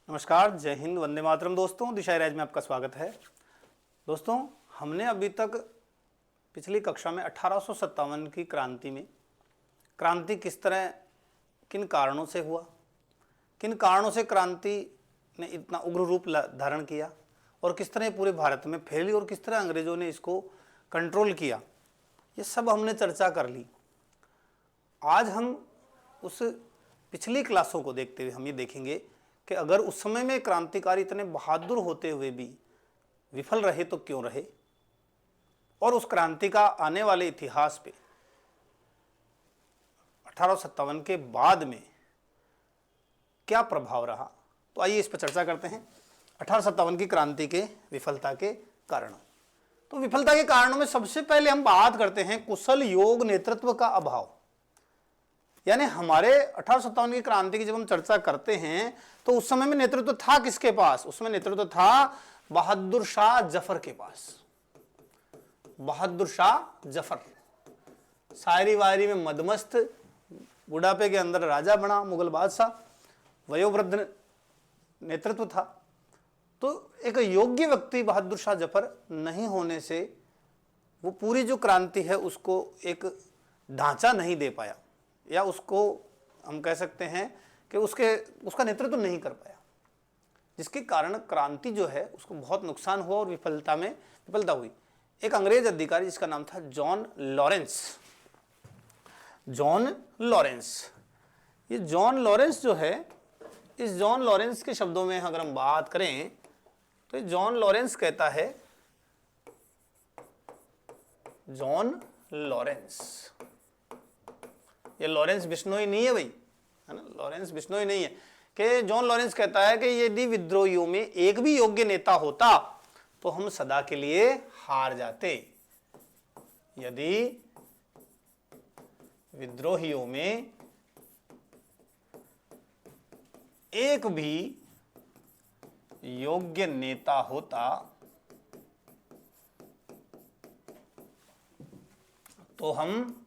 नमस्कार, जय हिंद, वंदे मातरम। दोस्तों, दिशा राज में आपका स्वागत है। दोस्तों, हमने अभी तक पिछली कक्षा में 1857 की क्रांति में क्रांति किस तरह, किन कारणों से हुआ, किन कारणों से क्रांति ने इतना उग्र रूप धारण किया और किस तरह पूरे भारत में फैली और किस तरह अंग्रेजों ने इसको कंट्रोल किया, ये सब हमने चर्चा कर ली। आज हम उस पिछली क्लासों को देखते हुए हम ये देखेंगे कि अगर उस समय में क्रांतिकारी इतने बहादुर होते हुए भी विफल रहे तो क्यों रहे, और उस क्रांति का आने वाले इतिहास पे 1857 के बाद में क्या प्रभाव रहा। तो आइए इस पर चर्चा करते हैं। 1857 की क्रांति के विफलता के कारण। तो विफलता के कारणों में सबसे पहले हम बात करते हैं कुशल योग नेतृत्व का अभाव। यानी हमारे 1857 की क्रांति की जब हम चर्चा करते हैं तो उस समय में नेतृत्व था किसके पास? उसमें नेतृत्व था बहादुर शाह जफर के पास। बहादुर शाह जफर शायरी वायरी में मदमस्त, बुढ़ापे के अंदर राजा बना, मुगल बादशाह, वयोवृद्ध नेतृत्व था। तो एक योग्य व्यक्ति बहादुर शाह जफर नहीं होने से वो पूरी जो क्रांति है उसको एक ढांचा नहीं दे पाया, या उसको हम कह सकते हैं कि उसका नेतृत्व नहीं कर पाया, जिसके कारण क्रांति जो है उसको बहुत नुकसान हुआ और विफलता हुई। एक अंग्रेज अधिकारी जिसका नाम था जॉन लॉरेंस। ये जॉन लॉरेंस जो है, इस जॉन लॉरेंस के शब्दों में अगर हम बात करें तो जॉन लॉरेंस कहता है, जॉन लॉरेंस, ये लॉरेंस बिश्नोई नहीं है भाई, है ना, लॉरेंस बिश्नोई नहीं है, कि जॉन लॉरेंस कहता है कि यदि विद्रोहियों में एक भी योग्य नेता होता तो हम सदा के लिए हार जाते। यदि विद्रोहियों में एक भी योग्य नेता होता तो हम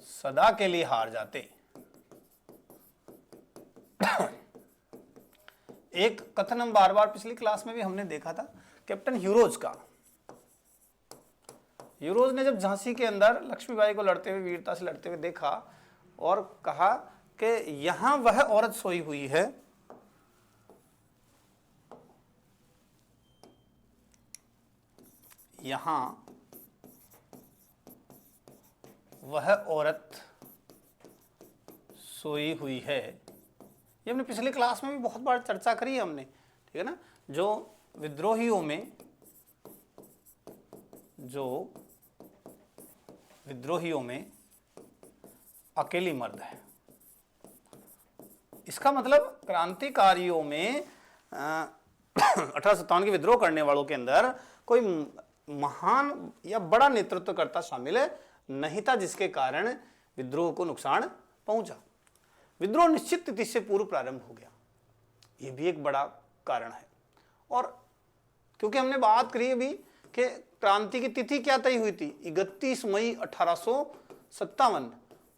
सदा के लिए हार जाते। एक कथन हम बार बार पिछली क्लास में भी हमने देखा था, कैप्टन ह्यूरोज का। ह्यूरोज ने जब झांसी के अंदर लक्ष्मीबाई को लड़ते हुए, वीरता से लड़ते हुए देखा और कहा कि यहां वह औरत सोई हुई है यहां वह औरत सोई हुई है। ये हमने पिछली क्लास में भी बहुत बार चर्चा करी है हमने, ठीक है ना। जो विद्रोहियों में अकेली मर्द है। इसका मतलब क्रांतिकारियों में 1857 के विद्रोह करने वालों के अंदर कोई महान या बड़ा नेतृत्वकर्ता शामिल नहीं था, जिसके कारण विद्रोह को नुकसान पहुंचा। विद्रोह निश्चित तिथि से पूर्व प्रारंभ हो गया, यह भी एक बड़ा कारण है। और क्योंकि हमने बात करी अभी कि क्रांति की तिथि क्या तय हुई थी, 31 मई 1857,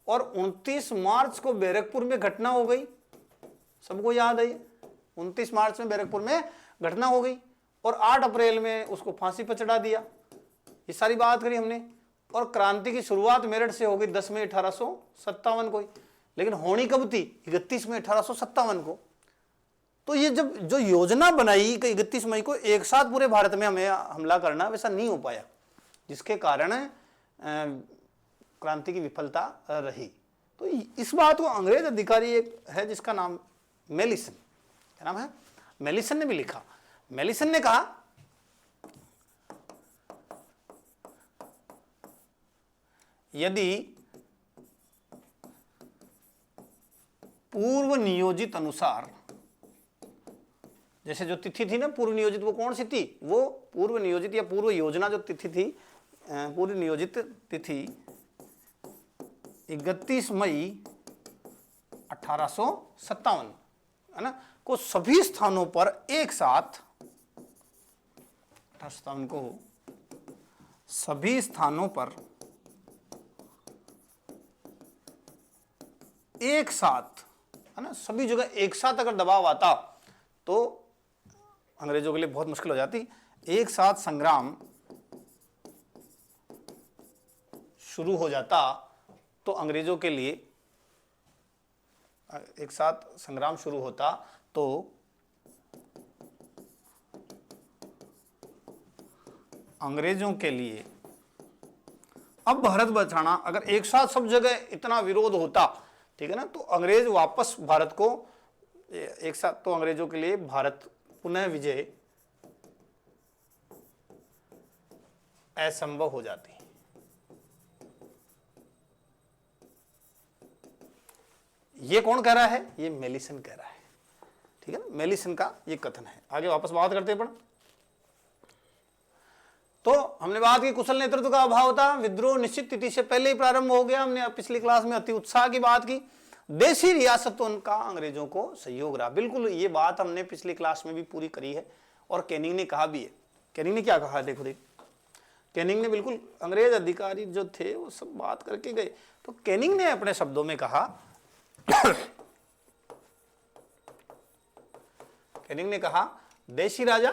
और 29 मार्च को बैरकपुर में घटना हो गई। सबको याद है, 29 मार्च में बैरकपुर में घटना हो गई और 8 अप्रैल में उसको फांसी पर चढ़ा दिया। ये सारी बात करी हमने। और क्रांति की शुरुआत मेरठ से हो गई 10 मई 1857 को, लेकिन होनी कब थी? 31 मई 1857 को। तो ये जब जो योजना बनाई कि 31 मई को एक साथ पूरे भारत में हमें हमला करना, वैसा नहीं हो पाया, जिसके कारण क्रांति की विफलता रही। तो इस बात को अंग्रेज अधिकारी एक है जिसका नाम मेलिसन, क्या नाम है, मेलिसन ने भी लिखा। मेलिसन ने कहा यदि पूर्व नियोजित अनुसार, जैसे जो तिथि थी ना पूर्व नियोजित, वो कौन सी थी? वो पूर्व नियोजित या पूर्व योजना जो तिथि थी, पूर्व नियोजित तिथि 31 मई 1857, है ना, को सभी स्थानों पर एक साथ 1857 को सभी स्थानों पर एक साथ है ना, सभी जगह एक साथ अगर दबाव आता तो अंग्रेजों के लिए बहुत मुश्किल हो जाती। एक साथ संग्राम शुरू हो जाता तो अंग्रेजों के लिए, एक साथ संग्राम शुरू होता तो अंग्रेजों के लिए, अब भारत बचाना, अगर एक साथ सब जगह इतना विरोध होता, ठीक है ना, तो अंग्रेज वापस भारत को एक साथ, तो अंग्रेजों के लिए भारत पुनः विजय असंभव हो जाती। ये कौन कह रहा है? ये मेलिसन कह रहा है, ठीक है ना, मेलिसन का ये कथन है। आगे वापस बात करते हैं। तो हमने बात की कुशल नेतृत्व का अभाव था, विद्रोह निश्चित तिथि से पहले ही प्रारंभ हो गया। हमने पिछली क्लास में अति उत्साह की बात की। देशी रियासतों का अंग्रेजों को सहयोग रहा, बिल्कुल ये बात हमने पिछली क्लास में भी पूरी करी है और कैनिंग ने कहा भी है। कैनिंग ने क्या कहा, देखो कैनिंग ने बिल्कुल, अंग्रेज अधिकारी जो थे वो सब बात करके गए, तो कैनिंग ने अपने शब्दों में कहा कैनिंग ने कहा देशी राजा,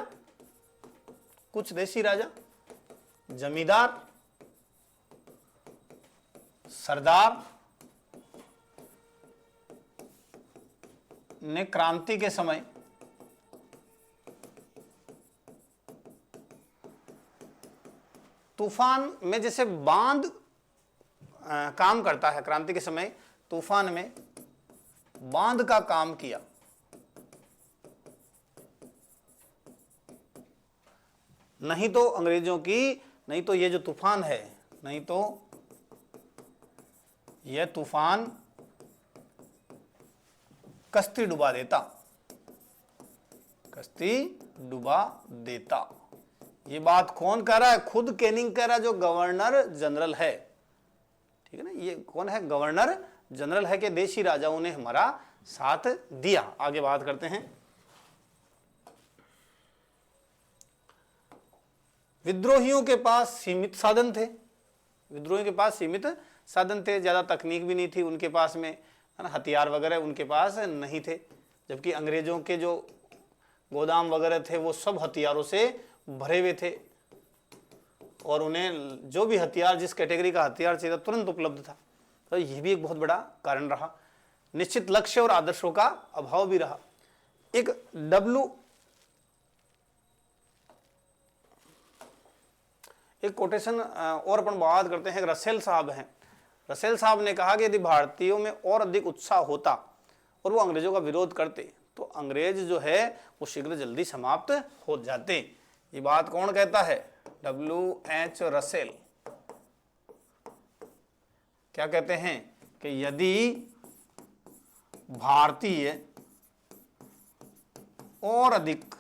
कुछ देशी राजा, जमींदार, सरदार ने क्रांति के समय तूफान में, जैसे बांध काम करता है क्रांति के समय, तूफान में बांध का काम किया। नहीं तो अंग्रेजों की, नहीं तो ये जो तूफान है, नहीं तो यह तूफान कश्ती डुबा देता, कश्ती डुबा देता। ये बात कौन कह रहा है? खुद कैनिंग कह रहा है, जो गवर्नर जनरल है, ठीक है ना। ये कौन है? गवर्नर जनरल है कि देशी राजाओं ने हमारा साथ दिया। आगे बात करते हैं। विद्रोहियों के पास सीमित साधन थे, विद्रोहियों के पास सीमित साधन थे, ज्यादा तकनीक भी नहीं थी उनके पास में, है ना, हथियार वगैरह उनके पास नहीं थे। जबकि अंग्रेजों के जो गोदाम वगैरह थे वो सब हथियारों से भरे हुए थे और उन्हें जो भी हथियार, जिस कैटेगरी का हथियार चाहिए था, तुरंत उपलब्ध था। तो यह भी एक बहुत बड़ा कारण रहा। निश्चित लक्ष्य और आदर्शों का अभाव भी रहा। एक एक कोटेशन और अपन बात करते हैं। रसेल साहब हैं, रसेल साहब ने कहा कि यदि भारतीयों में और अधिक उत्साह होता और वो अंग्रेजों का विरोध करते तो अंग्रेज जो है वो शीघ्र जल्दी समाप्त हो जाते। ये बात कौन कहता है? W.H. रसेल। क्या कहते हैं कि यदि भारतीय और अधिक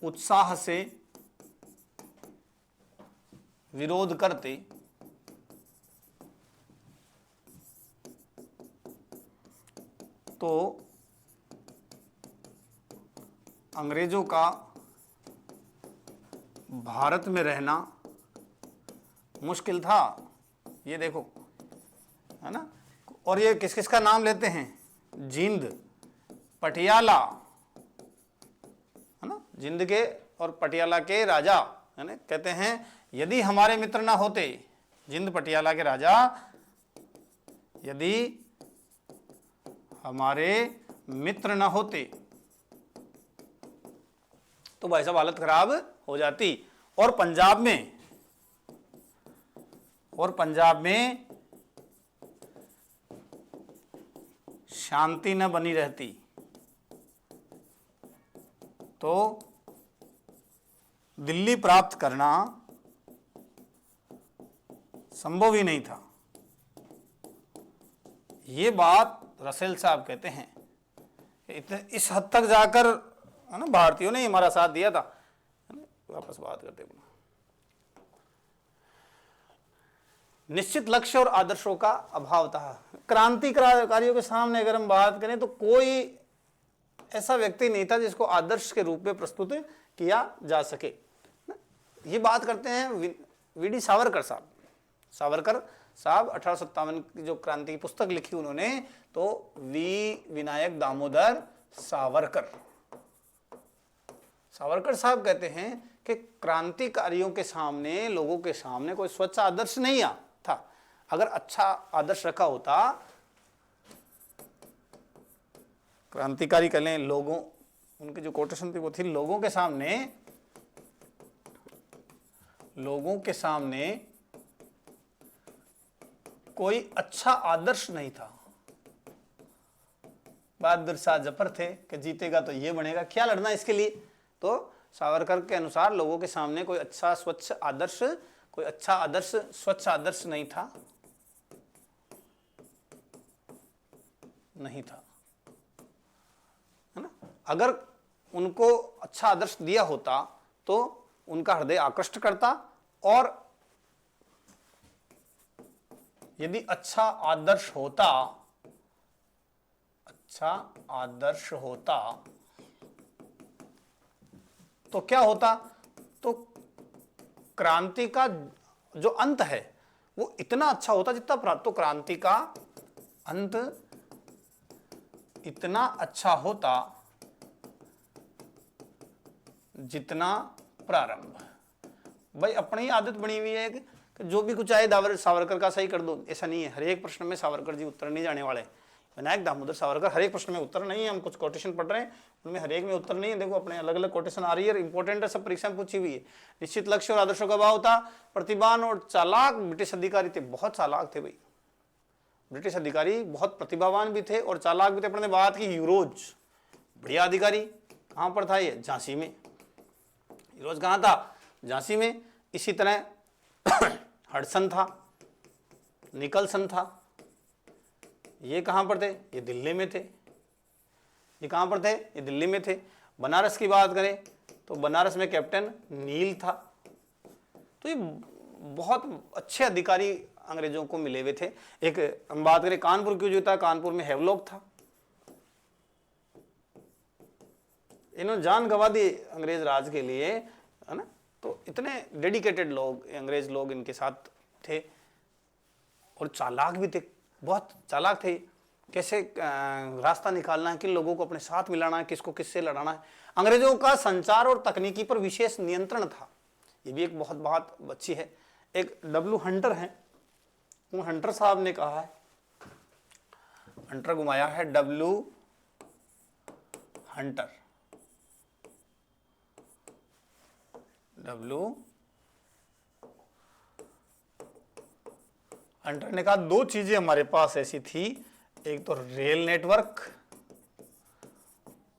उत्साह से विरोध करते तो अंग्रेजों का भारत में रहना मुश्किल था। ये देखो, है ना। और ये किस किस का नाम लेते हैं? जिंद, पटियाला, है ना, जिंद के और पटियाला के राजा, है ना, कहते हैं यदि हमारे मित्र ना होते, जिंद पटियाला के राजा, यदि हमारे मित्र ना होते तो भाई साहब हालत खराब हो जाती। और पंजाब में शांति न बनी रहती तो दिल्ली प्राप्त करना संभव ही नहीं था। ये बात रसेल साहब कहते हैं। इस हद तक जाकर, है ना, भारतीयों ने हमारा साथ दिया था। वापस बात करते हैं। निश्चित लक्ष्य और आदर्शों का अभाव था। क्रांतिकारियों के सामने अगर हम बात करें तो कोई ऐसा व्यक्ति नहीं था जिसको आदर्श के रूप में प्रस्तुत किया जा सके। ये बात करते हैं वीडी सावरकर साहब। सावरकर साहब 1857 की जो क्रांति की पुस्तक लिखी उन्होंने, तो वी विनायक दामोदर सावरकर। सावरकर साहब कहते हैं कि क्रांतिकारियों के सामने, लोगों के सामने कोई स्वच्छ आदर्श नहीं था। अगर अच्छा आदर्श रखा होता, क्रांतिकारी कह लें, लोगों, उनकी जो कोटेशन थी वो थी, लोगों के सामने कोई अच्छा आदर्श नहीं था। बहादुर शाह जफर थे कि जीतेगा तो ये बनेगा, क्या लड़ना इसके लिए। तो सावरकर के अनुसार लोगों के सामने कोई अच्छा स्वच्छ आदर्श, कोई अच्छा आदर्श, स्वच्छ आदर्श नहीं था, है ना। अगर उनको अच्छा आदर्श दिया होता तो उनका हृदय आकृष्ट करता, और यदि अच्छा आदर्श होता तो क्या होता, तो क्रांति का जो अंत है वो इतना अच्छा होता जितना, तो क्रांति का अंत इतना अच्छा होता जितना प्रारंभ। भाई अपनी ही आदत बनी हुई है कि जो भी कुछ आए सावरकर का सही कर दो, ऐसा नहीं है। हर एक प्रश्न में सावरकर जी उत्तर नहीं जाने वाले। विनायक दामोदर सावरकर हर एक प्रश्न में उत्तर नहीं है। हम कुछ कोटेशन पढ़ रहे हैं, उनमें हर एक में उत्तर नहीं है। देखो अपने अलग अलग कोटेशन आ रही है, इंपॉर्टेंट है, सब परीक्षा में पूछी हुई है। निश्चित लक्ष्य और आदर्शों का अभाव था, प्रतिभावान और चालाक ब्रिटिश अधिकारी थे। बहुत चालाक थे भाई ब्रिटिश अधिकारी, बहुत प्रतिभावान भी थे और चालाक भी थे। अपने बात की यूरोज, बढ़िया अधिकारी। कहां पर था ये? झांसी में। यूरोज कहां था? झांसी में। इसी तरह हडसन था, निकलसन था। ये कहां पर थे? ये दिल्ली में थे। ये कहां पर थे? ये दिल्ली में थे। बनारस की बात करें तो बनारस में कैप्टन नील था। तो ये बहुत अच्छे अधिकारी अंग्रेजों को मिले हुए थे। एक हम बात करें कानपुर की, जो था कानपुर में हेवलॉक था। इन्होंने जान गंवा दी अंग्रेज राज के लिए, है ना। तो इतने डेडिकेटेड लोग, अंग्रेज लोग इनके साथ थे और चालाक भी थे, बहुत चालाक थे। कैसे रास्ता निकालना है, किन लोगों को अपने साथ मिलाना है, किसको किससे लड़ाना है। अंग्रेजों का संचार और तकनीकी पर विशेष नियंत्रण था। ये भी एक बहुत बात अच्छी है। एक डब्ल्यू हंटर है, वो हंटर साहब ने कहा है, हंटर घुमाया है, डब्ल्यू हंटर, हंटर ने कहा दो चीजें हमारे पास ऐसी थी, एक तो रेल नेटवर्क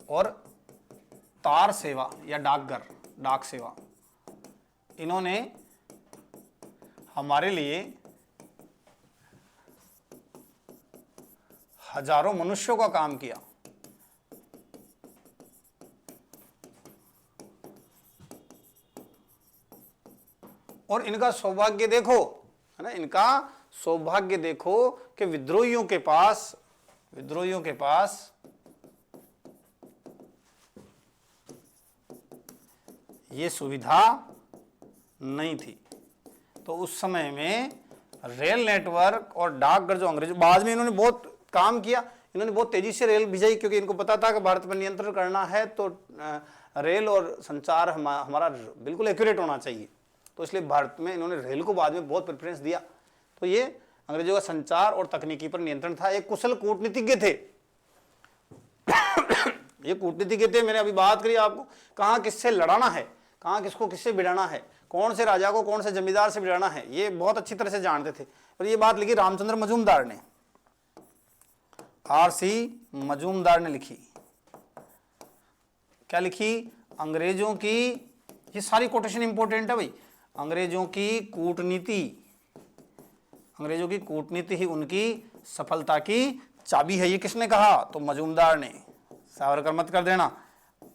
और तार सेवा या डाकघर, डाक सेवा। इन्होंने हमारे लिए हजारों मनुष्यों का काम किया। और इनका सौभाग्य देखो, है ना, इनका सौभाग्य देखो कि विद्रोहियों के पास ये सुविधा नहीं थी। तो उस समय में रेल नेटवर्क और डाकघर जो अंग्रेजों, बाद में इन्होंने बहुत काम किया, इन्होंने बहुत तेजी से रेल भिजाई, क्योंकि इनको पता था कि भारत पर नियंत्रण करना है तो रेल और संचार हमारा बिल्कुल एक्यूरेट होना चाहिए। तो इसलिए भारत में इन्होंने रेल को बाद में बहुत प्रेफरेंस दिया। तो ये अंग्रेजों का संचार और तकनीकी पर नियंत्रण था। एक कुशल कूटनीतिज्ञ थे ये कूटनीतिज्ञ थे। मैंने अभी बात करी आपको, कहाँ किससे लड़ाना है, कहाँ किसको किससे भिड़ाना है, कौन से राजा को कौन से जमींदार से भिड़ाना है, ये बहुत अच्छी तरह से जानते थे। और ये बात लिखी रामचंद्र मजूमदार ने, आर.सी. मजूमदार ने लिखी। क्या लिखी? अंग्रेजों की, ये सारी कोटेशन इंपॉर्टेंट है भाई। अंग्रेजों की कूटनीति ही उनकी सफलता की चाबी है। ये किसने कहा? तो मजूमदार ने। सावरकर मत कर देना,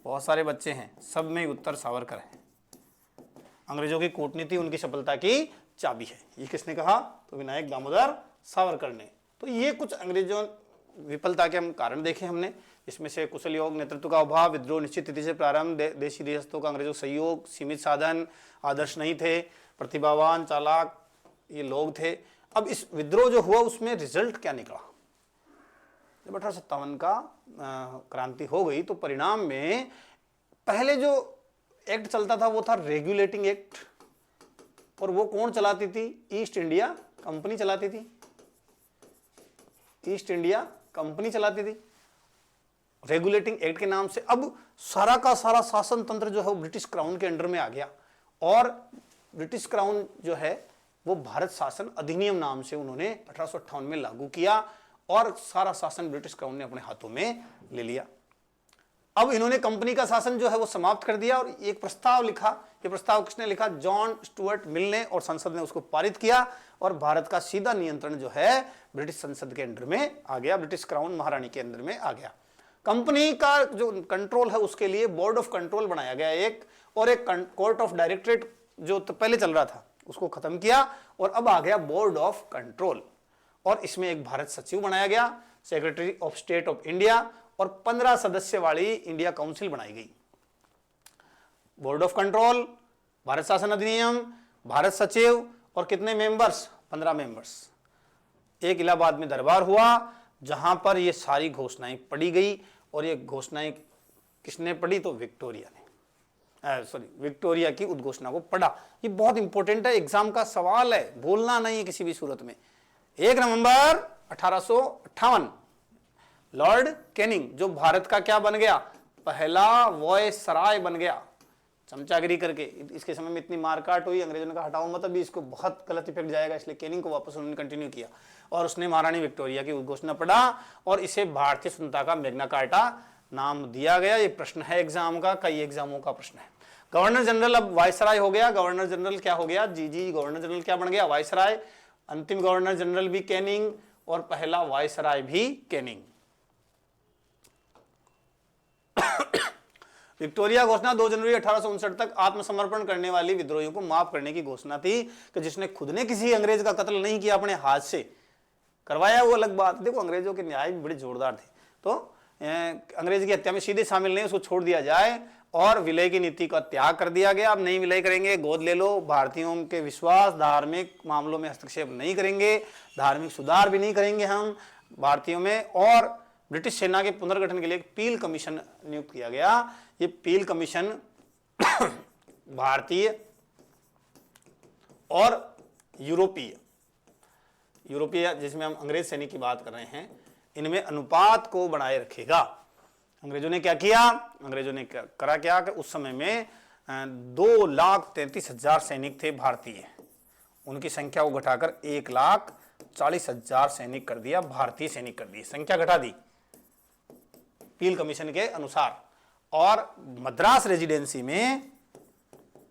बहुत सारे बच्चे हैं, सब में उत्तर सावरकर है। अंग्रेजों की कूटनीति उनकी सफलता की चाबी है, ये किसने कहा? तो विनायक दामोदर सावरकर ने। तो ये कुछ अंग्रेजों विफलता के हम कारण देखे हमने। इसमें से कुशल योग, नेतृत्व का अभाव, विद्रोह निश्चित तिथि से प्रारंभ, देशी रियासतों का अंग्रेजों सहयोग, सीमित साधन, आदर्श नहीं थे, प्रतिभावान चालाक ये लोग थे। अब इस विद्रोह जो हुआ उसमें रिजल्ट क्या निकला? जब 1857 का क्रांति हो गई तो परिणाम में पहले जो एक्ट चलता था वो था रेगुलेटिंग एक्ट, और वो कौन चलाती थी? ईस्ट इंडिया कंपनी चलाती थी। ईस्ट इंडिया कंपनी चलाती थी रेगुलेटिंग एक्ट के नाम से। अब सारा का सारा शासन तंत्र जो है वो ब्रिटिश क्राउन के अंडर में आ गया, और ब्रिटिश क्राउन जो है वो भारत शासन अधिनियम नाम से उन्होंने 1858 में लागू किया, और सारा शासन ब्रिटिश क्राउन ने अपने हाथों में ले लिया। अब इन्होंने कंपनी का शासन जो है वो समाप्त कर दिया, और एक प्रस्ताव लिखा। ये प्रस्ताव किसने लिखा? जॉन स्टुअर्ट मिल ने, और संसद ने उसको पारित किया, और भारत का सीधा नियंत्रण जो है ब्रिटिश संसद के अंडर में आ गया, ब्रिटिश क्राउन महारानी के अंडर में आ गया। कंपनी का जो कंट्रोल है उसके लिए बोर्ड ऑफ कंट्रोल बनाया गया एक, और एक कोर्ट ऑफ डायरेक्टरेट जो तो पहले चल रहा था उसको खत्म किया, और अब आ गया बोर्ड ऑफ कंट्रोल, और इसमें एक भारत सचिव बनाया गया, secretary of state of India, और 15 सदस्य वाली इंडिया काउंसिल बनाई गई। बोर्ड ऑफ कंट्रोल, भारत शासन अधिनियम, भारत सचिव, और कितने मेंबर्स? 15 मेंबर्स। एक इलाहाबाद में दरबार हुआ जहां पर ये सारी घोषणाएं पढ़ी गई, और ये घोषणाएं किसने पढ़ी? तो विक्टोरिया ने, विक्टोरिया की उद्घोषणा को पढ़ा। ये बहुत इंपॉर्टेंट है, एग्जाम का सवाल है, भूलना नहीं है किसी भी सूरत में। 1 नवंबर 1858 लॉर्ड कैनिंग जो भारत का क्या बन गया? पहला वॉयसराय बन गया, चमचागिरी करके। इसके समय में इतनी मारकाट हुई, अंग्रेजों ने कहा हटाओ मत, अभी इसको बहुत गलत इफेक्ट जाएगा, इसलिए कैनिंग को वापस उन्होंने कंटिन्यू किया, और उसने महारानी विक्टोरिया की उद्घोषणा पढ़ा, और इसे भारतीय स्वतंत्रता का मैग्ना कार्टा नाम दिया गया। ये प्रश्न है एग्जाम का, कई एग्जामों का प्रश्न है। गवर्नर जनरल अब वायसराय हो गया। गवर्नर जनरल क्या हो गया? जी गवर्नर जनरल क्या बन गया? वायसराय। अंतिम गवर्नर जनरल भी कैनिंग, और पहला वायसराय भी कैनिंग। विक्टोरिया घोषणा 2 जनवरी 1859 तक आत्मसमर्पण करने वाली विद्रोहियों को माफ करने की घोषणा थी, कि जिसने खुद ने किसी अंग्रेज का कत्ल नहीं किया, अपने हाथ से करवाया वो अलग बात। देखो अंग्रेजों के न्याय भी बड़े जोरदार थे, तो अंग्रेज की हत्या में सीधे शामिल नहीं, उसको छोड़ दिया जाए, और विलय की नीति का त्याग कर दिया गया। अब नहीं विलय करेंगे, गोद ले लो। भारतीयों के विश्वास, धार्मिक मामलों में हस्तक्षेप नहीं करेंगे, धार्मिक सुधार भी नहीं करेंगे हम भारतीयों में। और ब्रिटिश सेना के पुनर्गठन के लिए एक पील कमीशन नियुक्त किया गया। ये पील कमीशन भारतीय और यूरोपीय जिसमें हम अंग्रेज सैनिक की बात कर रहे हैं, इनमें अनुपात को बनाए रखेगा। अंग्रेजों ने क्या किया? अंग्रेजों ने करा क्या कि उस समय में 2,33,000 सैनिक थे भारतीय, उनकी संख्या को घटाकर 1,40,000 सैनिक कर दिया, भारतीय सैनिक कर दी, संख्या घटा दी पील कमीशन के अनुसार। और मद्रास रेजिडेंसी में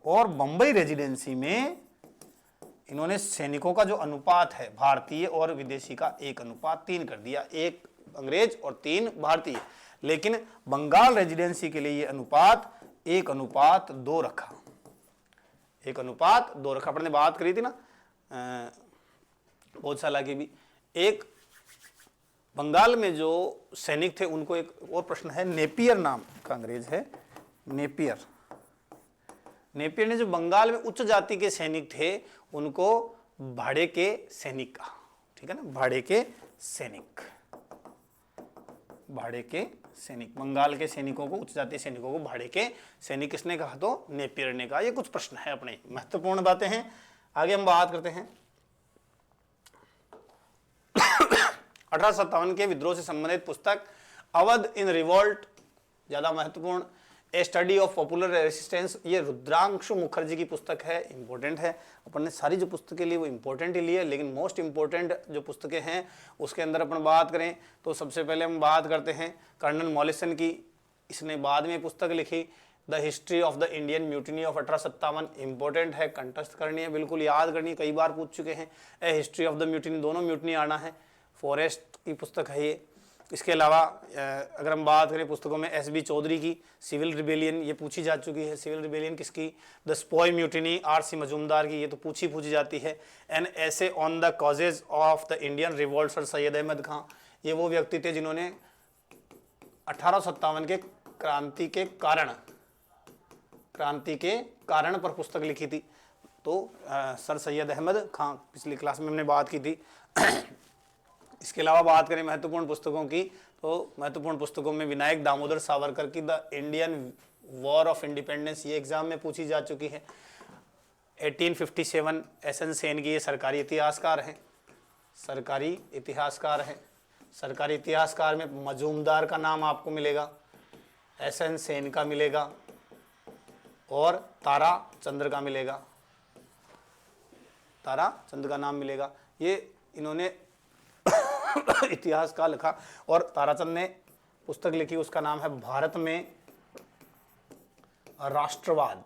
और बंबई रेजिडेंसी में इन्होंने सैनिकों का जो अनुपात है भारतीय और विदेशी का 1:3 कर दिया, 1 अंग्रेज और 3 भारतीय। लेकिन बंगाल रेजिडेंसी के लिए ये अनुपात 1:2 रखा, 1:2 रखा। अपन ने बात करी थी ना भोजशाला की भी। एक बंगाल में जो सैनिक थे उनको एक और प्रश्न है, नेपियर नाम का अंग्रेज है, नेपियर ने जो बंगाल में उच्च जाति के सैनिक थे उनको भाड़े के सैनिक कहा, ठीक है ना, भाड़े के सैनिक, बंगाल के सैनिकों को, उच्च जाति सैनिकों को भाड़े के सैनिक किसने कहा? तो नेपियर ने कहा। ये कुछ प्रश्न है अपने, महत्वपूर्ण बातें हैं। आगे हम बात करते हैं 1857 के विद्रोह से संबंधित पुस्तक अवध इन रिवोल्ट, ज्यादा महत्वपूर्ण। ए स्टडी ऑफ पॉपुलर रेसिस्टेंस, ये रुद्रांशु मुखर्जी की पुस्तक है, इंपॉर्टेंट है। अपन ने सारी जो पुस्तकें ली वो इंपॉर्टेंट ही ली है, लेकिन मोस्ट इंपॉर्टेंट जो पुस्तकें हैं उसके अंदर अपन बात करें तो सबसे पहले हम बात करते हैं कर्नल मॉलिसन की। इसने बाद में पुस्तक लिखी the history of the Indian mutiny of 1857, important है, कंटेस्ट करनी है, बिल्कुल याद करनी है, कई बार पूछ चुके हैं। ए हिस्ट्री ऑफ द म्यूटिनी, दोनों म्यूटिनी आना है। फॉरेस्ट की पुस्तक है ये। इसके अलावा अगर हम बात करें पुस्तकों में एस.बी. चौधरी की सिविल रिबेलियन, ये पूछी जा चुकी है। सिविल रिबेलियन किसकी? The sepoy mutiny, R C. Majumdar की, ये तो पूछी जाती है। An essay on the causes of the Indian revolt, Sir Syed Ahmad Khan, ये वो व्यक्ति थे जिन्होंने 1857 के क्रांति के कारण पर पुस्तक लिखी थी। तो सर सैयद अहमद खां, पिछली क्लास में हमने बात की थी। इसके अलावा बात करें महत्वपूर्ण पुस्तकों की, तो महत्वपूर्ण पुस्तकों में विनायक दामोदर सावरकर की the Indian war of independence, ये एग्जाम में पूछी जा चुकी है। 1857 एस.एन. सेन की, ये सरकारी इतिहासकार हैं, सरकारी इतिहासकार हैं। सरकारी इतिहासकार में मजूमदार का नाम आपको मिलेगा, एस.एन. सेन का मिलेगा और तारा चंद्र का मिलेगा, तारा चंद्र का नाम मिलेगा। ये इन्होंने इतिहास का लिखा और ताराचंद ने पुस्तक लिखी, उसका नाम है भारत में राष्ट्रवाद,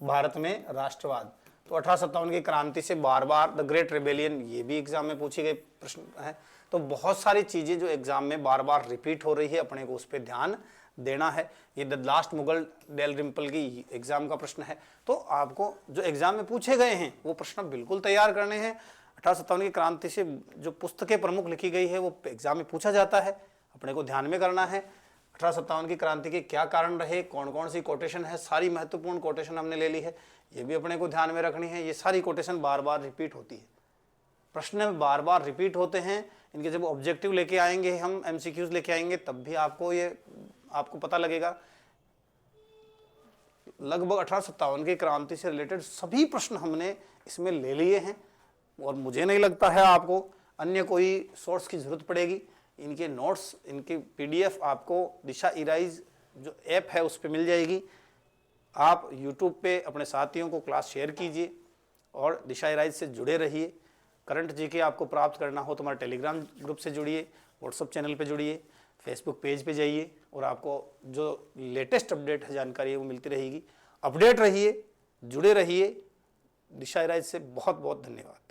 भारत में राष्ट्रवाद। तो 1857 की क्रांति से बार बार द ग्रेट रिबेलियन, ये भी एग्जाम में पूछी गई प्रश्न है। तो बहुत सारी चीजें जो एग्जाम में बार बार रिपीट हो रही है, अपने को उस पर ध्यान देना है। ये द लास्ट मुगल डेलरिम्पल की एग्जाम का प्रश्न है। तो आपको जो एग्जाम में पूछे गए हैं वो प्रश्न बिल्कुल तैयार करने हैं। 1857 की क्रांति से जो पुस्तकें प्रमुख लिखी गई है वो एग्जाम में पूछा जाता है, अपने को ध्यान में करना है। 1857 की क्रांति के क्या कारण रहे, कौन कौन सी कोटेशन है, सारी महत्वपूर्ण कोटेशन हमने ले ली है, ये भी अपने को ध्यान में रखनी है। ये सारी कोटेशन बार बार रिपीट होती है, प्रश्न बार बार रिपीट होते हैं। इनके जब ऑब्जेक्टिव लेके आएंगे, हम एमसीक्यूज लेके आएंगे, तब भी आपको पता लगेगा। लगभग 1857 की क्रांति से रिलेटेड सभी प्रश्न हमने इसमें ले लिए हैं और मुझे नहीं लगता है आपको अन्य कोई सोर्स की जरूरत पड़ेगी। इनके नोट्स, इनके पीडीएफ आपको दिशा इराइज जो ऐप है उस पर मिल जाएगी। आप यूट्यूब पे अपने साथियों को क्लास शेयर कीजिए और दिशा इराइज से जुड़े रहिए। करंट जीके आपको प्राप्त करना हो तो हमारे टेलीग्राम ग्रुप से जुड़िए, व्हाट्सएप चैनल पे जुड़िए, फेसबुक पेज पे जाइए और आपको जो लेटेस्ट अपडेट है, जानकारी है वो मिलती रहेगी। अपडेट रहिए, जुड़े रहिए। दिशा इराइज से बहुत बहुत धन्यवाद।